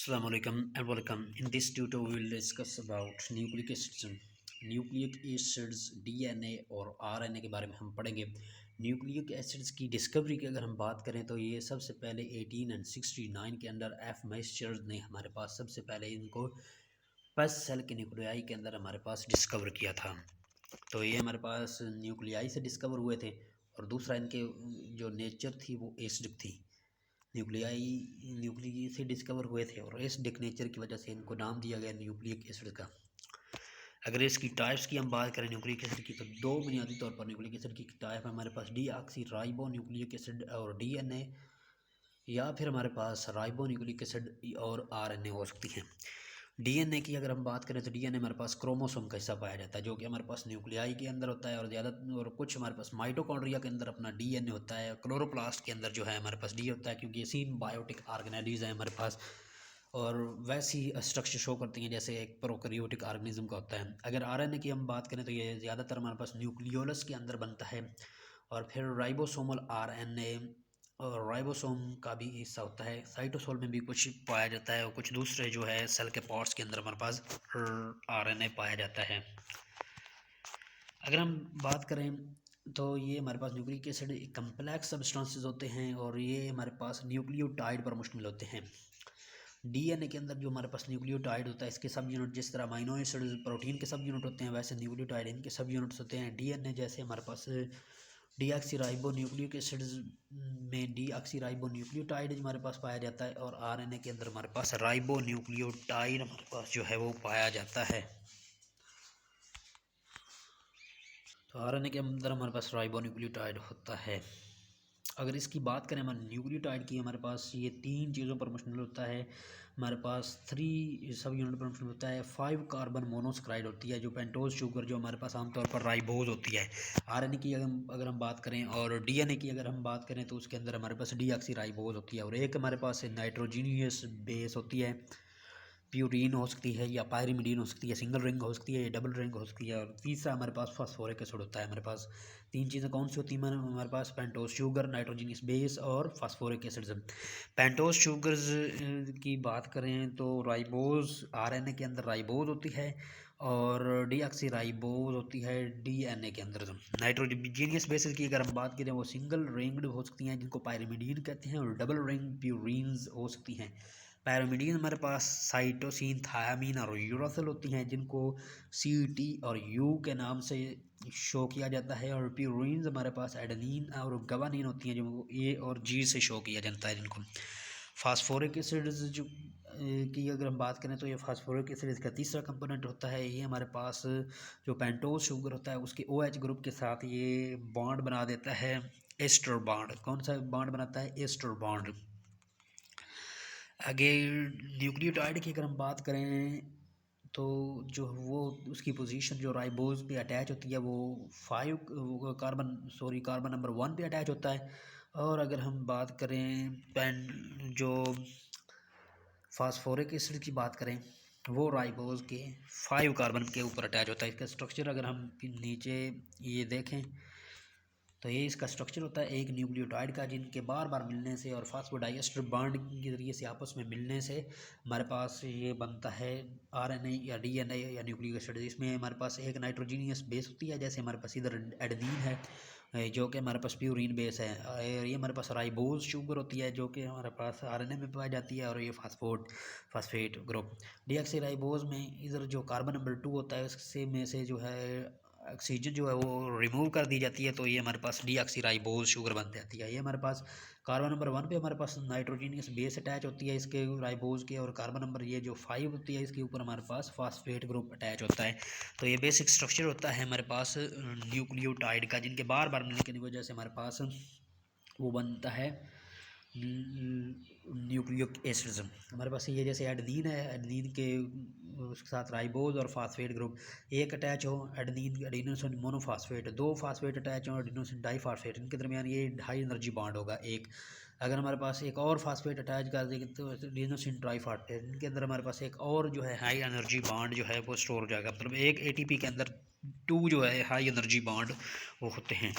Assalamu alaikum and welcome. In this tutorial, we will discuss about nucleic acids. Nucleic acids DNA और RNA के बारे में हम पढ़ेंगे। न्यूक्लिक एसिड्स की डिस्कवरी की अगर हम बात करें तो ये सबसे पहले 1869 के अंदर एफ मैस्चर्स ने हमारे पास सबसे पहले इनको पस सेल के न्यूक्लियाई के अंदर हमारे पास डिस्कवर किया था। तो ये हमारे पास न्यूक्लियाई से डिस्कवर हुए थे और दूसरा इनके जो नेचर थी वो एसिडिक थी। न्यूक्लियाई से डिस्कवर हुए थे और एसिडिक नेचर की वजह से इनको नाम दिया गया न्यूक्लिक एसिड का। अगर इसकी टाइप्स की हम बात करें न्यूक्लिक एसिड की तो दो बुनियादी तौर पर न्यूक्लिक एसिड की टाइप है हमारे पास डीऑक्सी राइबो न्यूक्लिक एसिड और डीएनए, या फिर हमारे पास राइबो न्यूक्लिक एसिड और आरएनए हो सकती हैं। डीएनए की अगर हम बात करें तो डीएनए हमारे पास क्रोमोसोम का हिस्सा पाया जाता है जो कि हमारे पास न्यूक्लियाई के अंदर होता है और कुछ हमारे पास माइटोकॉन्ड्रिया के अंदर अपना डीएनए होता है। क्लोरोप्लास्ट के अंदर जो है हमारे पास डी होता है क्योंकि ये सिम्बायोटिक ऑर्गेनेलिज है हमारे पास और वैसी स्ट्रक्चर शो करती हैं जैसे एक प्रोकैरियोटिक ऑर्गेनिज्म का होता है। अगर आरएनए की हम बात करें तो ये ज़्यादातर हमारे पास न्यूक्लियोलस के अंदर बनता है और फिर राइबोसोमल आरएनए और राइबोसोम का भी हिस्सा होता है। साइटोसोल में भी कुछ पाया जाता है और कुछ दूसरे जो है सेल के पार्ट्स के अंदर हमारे पास आरएनए पाया जाता है। अगर हम बात करें तो ये हमारे पास न्यूक्लिक एसिड कम्प्लेक्स सब्सटेंसेस होते हैं और ये हमारे पास न्यूक्लियोटाइड पर मुश्तमिल होते हैं। डीएनए के अंदर जो हमारे पास न्यूक्लियोटाइड होता है इसके सब यूनिट जिस तरह अमीनो एसिड प्रोटीन के सब यूनिट होते हैं वैसे न्यूक्लियोटाइड इनके सब यूनिट्स होते हैं। डीएनए जैसे हमारे पास डीऑक्सीराइबो न्यूक्लिक एसिड्स में डीऑक्सीराइबो न्यूक्लियोटाइड हमारे पास पाया जाता है और आरएनए के अंदर हमारे पास राइबो न्यूक्लियोटाइड हमारे पास जो है वो पाया जाता है। तो आरएनए के अंदर हमारे पास राइबो न्यूक्लियोटाइड होता है। अगर इसकी बात करें हमारे न्यूक्लियोटाइड की हमारे पास ये तीन चीज़ों पर मुश्तमिल होता है। हमारे पास 3 सब यूनिट पर मुश्तमिल होता है। 5 कार्बन मोनोसक्राइड होती है जो पेंटोज शुगर जो हमारे पास आमतौर पर राइबोज होती है। आरएनए की अगर हम बात करें और डीएनए की अगर हम बात करें तो उसके अंदर हमारे पास डीऑक्सी राइबोज होती है और एक हमारे पास नाइट्रोजीनियस बेस होती है, प्यूरीन हो सकती है या पायरीमिडीन हो सकती है, सिंगल रिंग हो सकती है या डबल रिंग हो सकती है और तीसरा हमारे पास फास्फोरिक एसिड होता है। हमारे पास तीन चीज़ें कौन सी होती हैं हमारे पास पेंटोज शुगर, नाइट्रोजनियस बेस और फास्फोरिक एसिड्स। पेंटोज शुगर्स की बात करें तो राइबोज आरएनए के अंदर राइबोज होती है और डीऑक्सी राइबोज होती है डीएनए के अंदर। नाइट्रोजनियस बेसिस की अगर हम बात करें वो सिंगल रिंग्ड हो सकती हैं जिनको पायरीमिडीन कहते हैं और डबल रिंग प्यूरीन्स हो सकती हैं। पैरामिडीन हमारे पास साइटोसिन, थायामीन और यूरासिल होती हैं जिनको सी टी और यू के नाम से शो किया जाता है और प्यूरीन्स हमारे पास एडेनिन और गवानीन होती हैं जो ए और जी से शो किया जाता है जिनको। फास्फोरिक एसिड्स जो की अगर हम बात करें तो ये फास्फोरिक एसिड इसका तीसरा कंपोनेंट होता है। ये हमारे पास जो पेंटोज शुगर होता है उसके OH ग्रुप के साथ ये बॉन्ड बना देता है, एस्टर बॉन्ड। कौन सा बॉन्ड बनाता है? Ester bond. आगे न्यूक्लियोटाइड की अगर हम बात करें तो जो वो उसकी पोजीशन जो राइबोज पे अटैच होती है वो कार्बन नंबर 1 पे अटैच होता है। और अगर हम बात करें जो फास्फोरिक एसिड की बात करें वो राइबोज के 5 कार्बन के ऊपर अटैच होता है। इसका स्ट्रक्चर अगर हम नीचे ये देखें तो ये इसका स्ट्रक्चर होता है एक न्यूक्लियोटाइड का जिनके बार बार मिलने से और फास्फोडाइएस्टर बॉन्ड के ज़रिए से आपस में मिलने से हमारे पास ये बनता है आरएनए या डीएनए या न्यूक्लिक एसिड। इसमें हमारे पास एक नाइट्रोजीनियस बेस होती है जैसे हमारे पास इधर एडेनिन है जो कि हमारे पास प्यूरीन बेस है और ये हमारे पास राइबोज शुगर होती है जो कि हमारे पास आरएनए में पाई जाती है और ये फास्फेट ग्रुप। डीऑक्सी राइबोज में इधर जो कार्बन नंबर 2 होता है उससे में से जो है ऑक्सीजन जो है वो रिमूव कर दी जाती है तो ये हमारे पास डीऑक्सी राइबोज शुगर बन जाती है। ये हमारे पास कार्बन नंबर 1 पे हमारे पास नाइट्रोजीनियस बेस अटैच होती है इसके राइबोज के और कार्बन नंबर ये जो 5 होती है इसके ऊपर हमारे पास फास्फेट ग्रुप अटैच होता है। तो ये बेसिक स्ट्रक्चर होता है हमारे पास न्यूक्लियोटाइड का जिनके बार बार मिलने की वजह से हमारे पास वो बनता है न्यूक्लिक एसिड्स। हमारे पास ये जैसे एडेनिन है, एडेनिन के उसके साथ राइबोज और फास्फेट ग्रुप एक अटैच हो एडेनोसिन मोनोफास्फेट, 2 फास्फेट अटैच हो एडेनोसिन डाईफास्फेट, इनके दरमियान ये हाई एनर्जी बॉन्ड होगा एक। अगर हमारे पास एक और फास्फेट अटैच कर देंगे तो एडेनोसिन ट्राईफास्फेट, इनके अंदर हमारे पास एक और जो है हाई एनर्जी बॉन्ड जो है वो स्टोर हो जाएगा। मतलब एक ATP के अंदर 2 जो है हाई एनर्जी बॉन्ड वो होते हैं।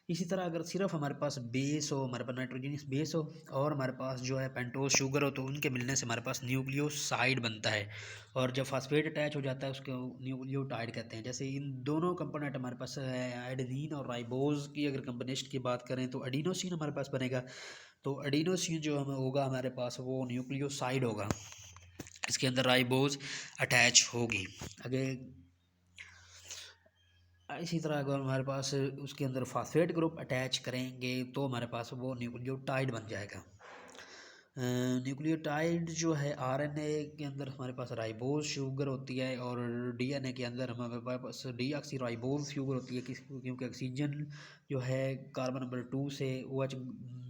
इसी तरह अगर सिर्फ हमारे पास बेस हो, हमारे पास नाइट्रोजनस बेस हो और हमारे पास जो है पेंटोज शुगर हो, तो उनके मिलने से हमारे पास न्यूक्लियोसाइड बनता है। और जब फास्फेट अटैच हो जाता है उसको न्यूक्लियोटाइड कहते हैं। जैसे इन दोनों कंपोनेंट हमारे पास एडेनिन और राइबोज की अगर कम्बिनेशन की बात करें तो एडिनोसिन हमारे पास बनेगा। तो एडिनोसिन जो हमें होगा हमारे पास वो न्यूक्लियोसाइड होगा, इसके अंदर राइबोज अटैच होगी। आगे इसी तरह अगर हमारे पास उसके अंदर फास्फेट ग्रुप अटैच करेंगे तो हमारे पास वो न्यूक्लियोटाइड बन जाएगा। न्यूक्लियोटाइड जो है आरएनए के अंदर हमारे पास राइबोज शुगर होती है और डीएनए के अंदर हमारे पास डीऑक्सी राइबोज शुगर होती है। क्योंकि ऑक्सीजन जो है कार्बन नंबर 2 से OH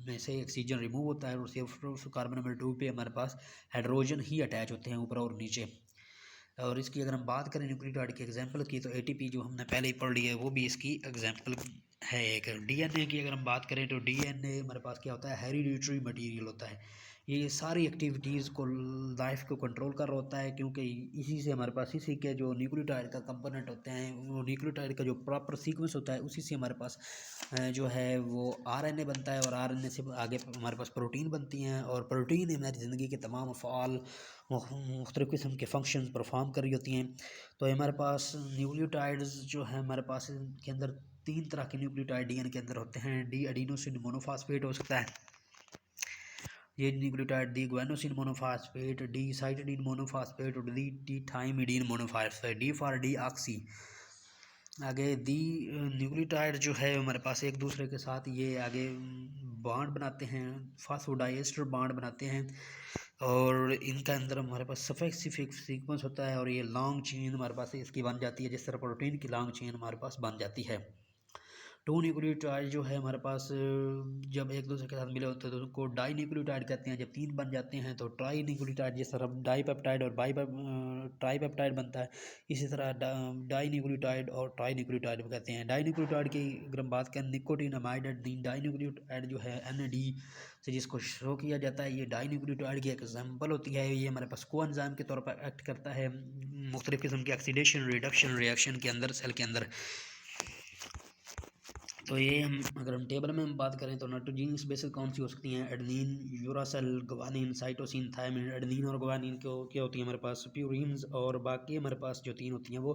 में से ऑक्सीजन रिमूव होता है और सिर्फ कार्बन नंबर 2 पे हमारे पास हाइड्रोजन ही अटैच होते हैं ऊपर और नीचे। और इसकी अगर हम बात करें न्यूक्लियोटाइड की एग्जांपल की तो एटीपी जो हमने पहले ही पढ़ ली है वो भी इसकी एग्जांपल है। एक डीएनए की अगर हम बात करें तो डीएनए हमारे पास क्या होता है, हेरिडिटरी मटेरियल होता है। ये सारी एक्टिविटीज़ को लाइफ को कंट्रोल कर रहा होता है, क्योंकि इसी से हमारे पास इसी के जो न्यूक्लियोटाइड का कंपोनेंट होते हैं वो न्यूक्लियोटाइड का जो प्रॉपर सीक्वेंस होता है उसी से हमारे पास जो है वो आरएनए बनता है और आरएनए से आगे हमारे पास प्रोटीन बनती हैं और प्रोटीन हमारी ज़िंदगी के तमाम अफ़आल मुख्तलिफ़ किस्म के फंक्शंस परफॉर्म कर रही होती हैं। तो हमारे पास न्यूक्लियोटाइड्स जो है हमारे पास के अंदर 3 तरह के न्यूक्लियोटाइड डीएनए के अंदर होते हैं। डी एडिनोसिन मोनोफॉस्फेट हो सकता है, ये nucleotide D guanosine monophosphate, D cytidine monophosphate और D thymidine monophosphate, D for deoxy. आगे दी न्यूक्लियोटाइड जो है हमारे पास एक दूसरे के साथ ये आगे बॉन्ड बनाते हैं, फास्फोडाइएस्टर बॉन्ड बनाते हैं और इनका अंदर हमारे पास स्पेसिफिक सीक्वेंस होता है और ये लॉन्ग चेन हमारे पास इसकी बन जाती है, जिस तरह प्रोटीन की लॉन्ग चेन हमारे पास बन जाती है। टू न्यूक्लियोटाइड जो है हमारे पास जब एक दूसरे के साथ मिले होते हैं तो उसको डाई न्यूक्लियोटाइड कहते हैं। जब 3 बन जाते हैं तो ट्राई न्यूक्लियोटाइड, जिस तरह डाई पेप्टाइड और ट्राई पेप्टाइड बनता है, इसी तरह डाई न्यूक्लियोटाइड और ट्राई न्यूक्लियोटाइड कहते हैं। डाई न्यूक्लियोटाइड की अगर हम बात करें निकोटीनामाइड एडेनिन डाई न्यूक्लियोटाइड जो है NAD से जिसको शो किया जाता है, ये डाई न्यूक्लियोटाइड की एक एग्जाम्पल होती है। ये हमारे पास कोएंजाइम के तौर पर एक्ट करता है मुख्तलिफ़ किस्म के ऑक्सीडेशन रिडक्शन रिएक्शन के अंदर सेल के अंदर। तो ये अगर हम टेबल में हम बात करें तो नाइट्रोजनस बेसिस कौन सी हो सकती हैं, adenine, uracil, guanine, cytosine, thymine. Adenine और ग्वानिन को क्या होती है हमारे पास प्यूरिन्स और बाकी हमारे पास जो 3 होती हैं वो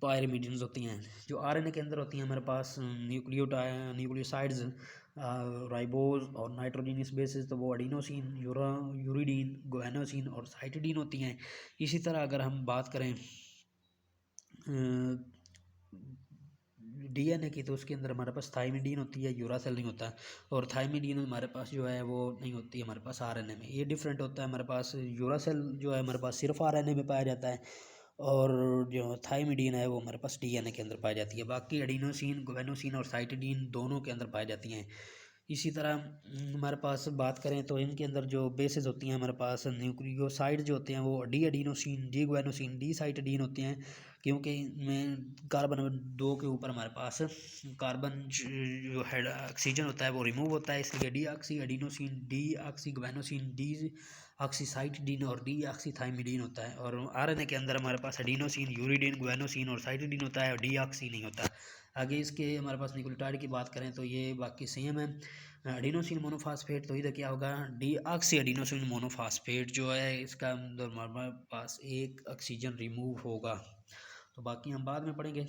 पायरिमिडिन्स होती हैं। जो आरएनए के अंदर होती हैं हमारे पास न्यूक्लियोसाइड्स, राइबोज और नाइट्रोजनस बेसिस, तो वो एडिनोसिन, यूरिडीन, गुआनोसिन और साइटिडीन होती हैं। इसी तरह अगर हम बात करें डीएनए की तो उसके अंदर हमारे पास थाइमिडीन होती है, यूरासिल नहीं होता। और थाइमिडीन हमारे पास जो है वो नहीं होती है हमारे पास आरएनए में, ये डिफरेंट होता है। हमारे पास यूरासिल जो है हमारे पास सिर्फ आरएनए में पाया जाता है और जो थाइमिडीन है वो हमारे पास डीएनए के अंदर पाई जाती है। बाकी एडिनोसिन, गुआनोसिन और साइटिडीन दोनों के अंदर पाई जाती हैं। इसी तरह हमारे पास बात करें तो इनके अंदर जो बेसिस होती हैं हमारे पास न्यूक्लियोसाइड जो होते हैं वो D adenosine, D guanosine, D cytidine होते हैं। क्योंकि इनमें कार्बन नंबर 2 के ऊपर हमारे पास कार्बन जो है ऑक्सीजन होता है वो रिमूव होता है, इसलिए deoxyadenosine, deoxyguanosine, deoxycytidine और डी ऑक्सीथाइमिडीन होता है। और आरएनए के अंदर हमारे पास एडिनोसिन, यूरिडीन, गुआनोसिन और साइटिडीन होता है और डी ऑक्सी नहीं होता। आगे इसके हमारे पास न्यूक्लियोटाइड की बात करें तो ये बाकी सेम है। एडिनोसिन मोनोफॉस्फेट तो इधर क्या होगा, डी ऑक्सी एडिनोसिन मोनोफॉस्फेट जो है इसका अंदर हमारे पास एक ऑक्सीजन रिमूव होगा। तो बाकी हम बाद में पढ़ेंगे।